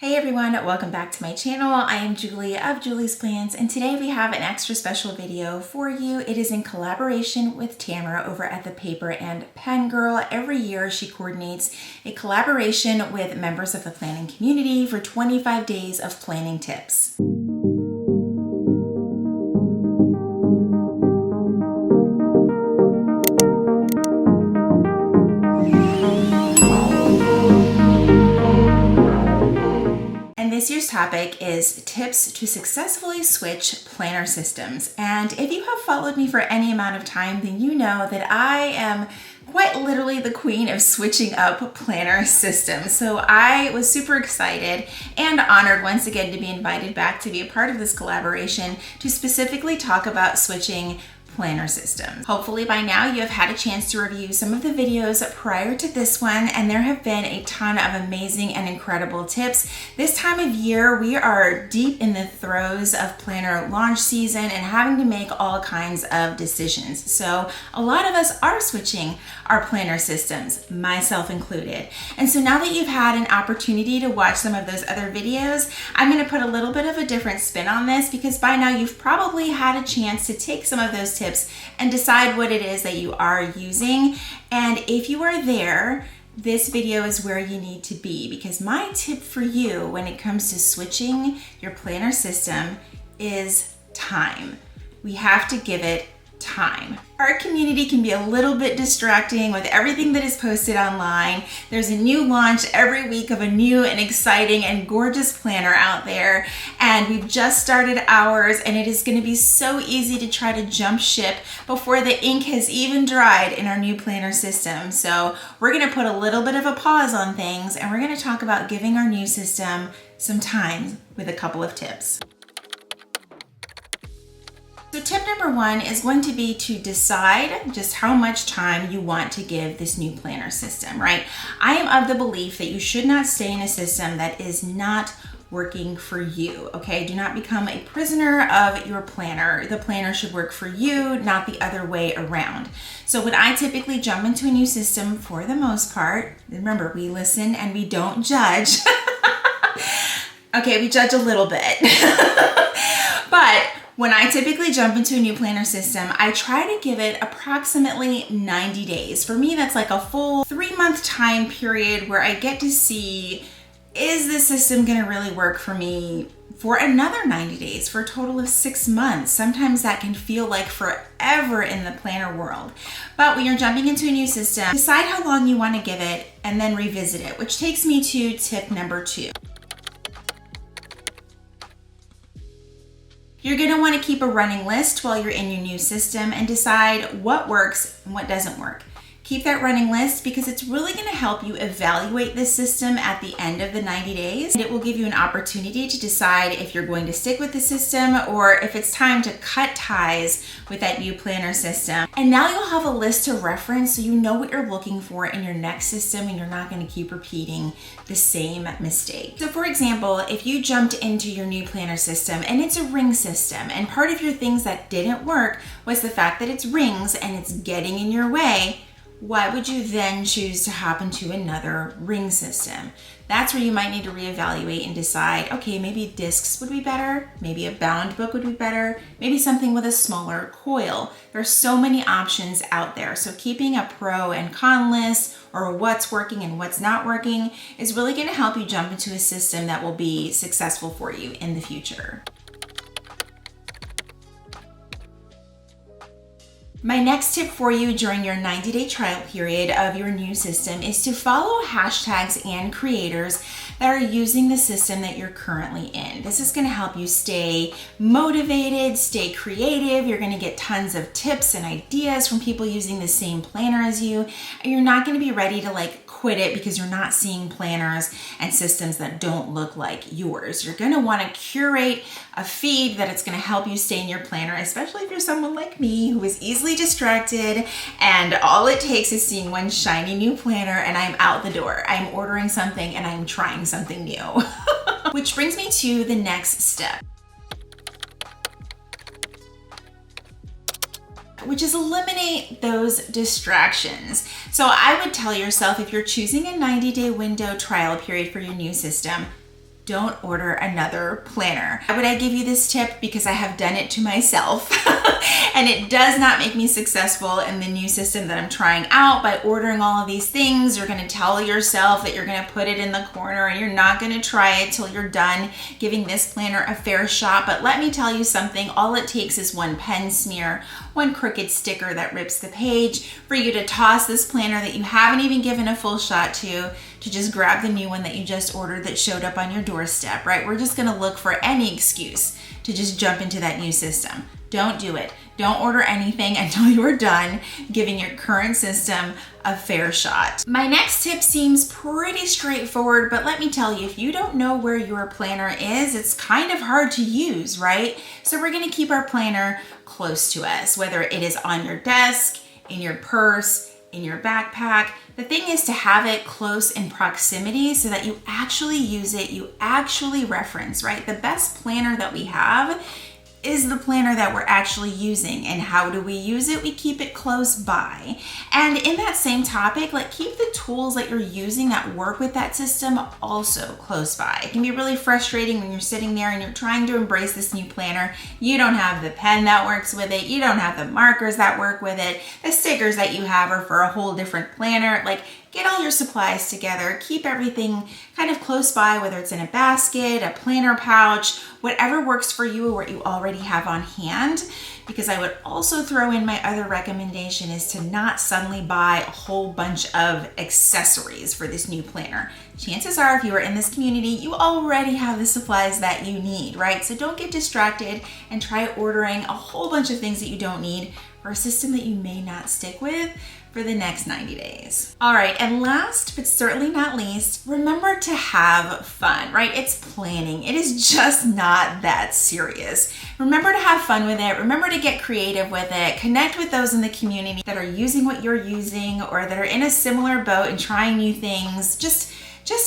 Hey everyone, welcome back to my channel. I am Julie of Julie's Plans, and today we have an extra special video for you. It is in collaboration with Tamara over at the Paper and Pen Girl. Every year she coordinates a collaboration with members of the planning community for 25 days of planning tips. This year's topic is tips to successfully switch planner systems. And if you have followed me for any amount of time, then you know that I am quite literally the queen of switching up planner systems. So I was super excited and honored once again to be invited back to be a part of this collaboration to specifically talk about switching planner systems. Hopefully by now you have had a chance to review some of the videos prior to this one, and there have been a ton of amazing and incredible tips. This time of year we are deep in the throes of planner launch season and having to make all kinds of decisions. So a lot of us are switching our planner systems, myself included. And so now that you've had an opportunity to watch some of those other videos, I'm going to put a little bit of a different spin on this, because by now you've probably had a chance to take some of those tips and decide what it is that you are using. And if you are there, this video is where you need to be, because my tip for you when it comes to switching your planner system is time. We have to give it time. Our community can be a little bit distracting with everything that is posted online. There's a new launch every week of a new and exciting and gorgeous planner out there, and we've just started ours, and it is going to be so easy to try to jump ship before the ink has even dried in our new planner system. So we're going to put a little bit of a pause on things, and we're going to talk about giving our new system some time with a couple of tips. So tip number one is going to be to decide just how much time you want to give this new planner system, right? I am of the belief that you should not stay in a system that is not working for you, okay? Do not become a prisoner of your planner. The planner should work for you, not the other way around. So when I typically jump into a new system, for the most part, remember, we listen and we don't judge. Okay, we judge a little bit. But when I typically jump into a new planner system, I try to give it approximately 90 days. For me, that's like a full 3-month time period where I get to see, is this system gonna really work for me for another 90 days, for a total of 6 months. Sometimes that can feel like forever in the planner world. But when you're jumping into a new system, decide how long you wanna give it and then revisit it, which takes me to tip number 2. You're going to want to keep a running list while you're in your new system and decide what works and what doesn't work. Keep that running list because it's really going to help you evaluate this system at the end of the 90 days. And it will give you an opportunity to decide if you're going to stick with the system or if it's time to cut ties with that new planner system. And now you'll have a list to reference so you know what you're looking for in your next system and you're not going to keep repeating the same mistake. So for example, if you jumped into your new planner system and it's a ring system, and part of your things that didn't work was the fact that it's rings and it's getting in your way, why would you then choose to hop into another ring system? That's where you might need to reevaluate and decide, okay, maybe discs would be better, maybe a bound book would be better, maybe something with a smaller coil. There's so many options out there. So keeping a pro and con list or what's working and what's not working is really going to help you jump into a system that will be successful for you in the future. My next tip for you during your 90-day trial period of your new system is to follow hashtags and creators that are using the system that you're currently in. This is going to help you stay motivated, stay creative. You're going to get tons of tips and ideas from people using the same planner as you, and you're not going to be ready to quit it because you're not seeing planners and systems that don't look like yours. You're going to want to curate a feed that it's going to help you stay in your planner, especially if you're someone like me who is easily distracted and all it takes is seeing one shiny new planner and I'm out the door. I'm ordering something and I'm trying something new. Which brings me to the next step, which is eliminate those distractions. So I would tell yourself, if you're choosing a 90-day window trial period for your new system, don't order another planner. Why would I give you this tip? Because I have done it to myself and it does not make me successful in the new system that I'm trying out. By ordering all of these things, you're gonna tell yourself that you're gonna put it in the corner and you're not gonna try it till you're done giving this planner a fair shot. But let me tell you something, all it takes is one pen smear, one crooked sticker that rips the page for you to toss this planner that you haven't even given a full shot to just grab the new one that you just ordered that showed up on your doorstep, right? We're just gonna look for any excuse to just jump into that new system. Don't do it. Don't order anything until you're done giving your current system a fair shot. My next tip seems pretty straightforward, but let me tell you, if you don't know where your planner is, it's kind of hard to use, right? So we're gonna keep our planner close to us, whether it is on your desk, in your purse, in your backpack. The thing is to have it close in proximity so that you actually use it, you actually reference, right? The best planner that we have is the planner that we're actually using. And how do we use it? We keep it close by. And in that same topic, like keep the tools that you're using that work with that system also close by. It can be really frustrating when you're sitting there and you're trying to embrace this new planner. You don't have the pen that works with it. You don't have the markers that work with it. The stickers that you have are for a whole different planner. Like, get all your supplies together, keep everything kind of close by, whether it's in a basket, a planner pouch, whatever works for you or what you already have on hand. Because I would also throw in my other recommendation is to not suddenly buy a whole bunch of accessories for this new planner. Chances are if you are in this community, you already have the supplies that you need, right? So don't get distracted and try ordering a whole bunch of things that you don't need for a system that you may not stick with for the next 90 days. All right, and last but certainly not least, remember to have fun, right? It's planning. It is just not that serious. Remember to have fun with it. Remember to get creative with it. Connect with those in the community that are using what you're using or that are in a similar boat and trying new things. Just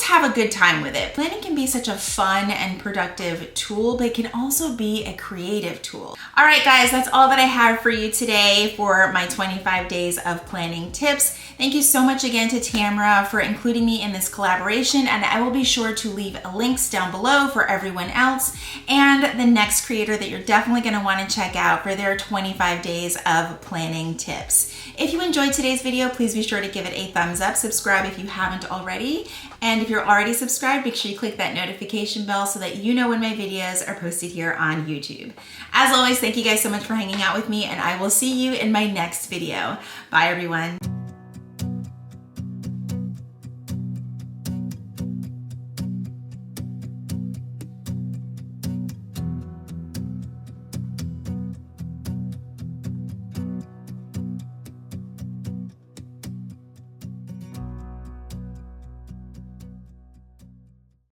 have a good time with it. Planning can be such a fun and productive tool, but it can also be a creative tool. All right, guys, that's all that I have for you today for my 25 days of planning tips. Thank you so much again to Tamra for including me in this collaboration, and I will be sure to leave links down below for everyone else and the next creator that you're definitely gonna wanna check out for their 25 days of planning tips. If you enjoyed today's video, please be sure to give it a thumbs up, subscribe if you haven't already, and if you're already subscribed, make sure you click that notification bell so that you know when my videos are posted here on YouTube. As always, thank you guys so much for hanging out with me, and I will see you in my next video. Bye, everyone.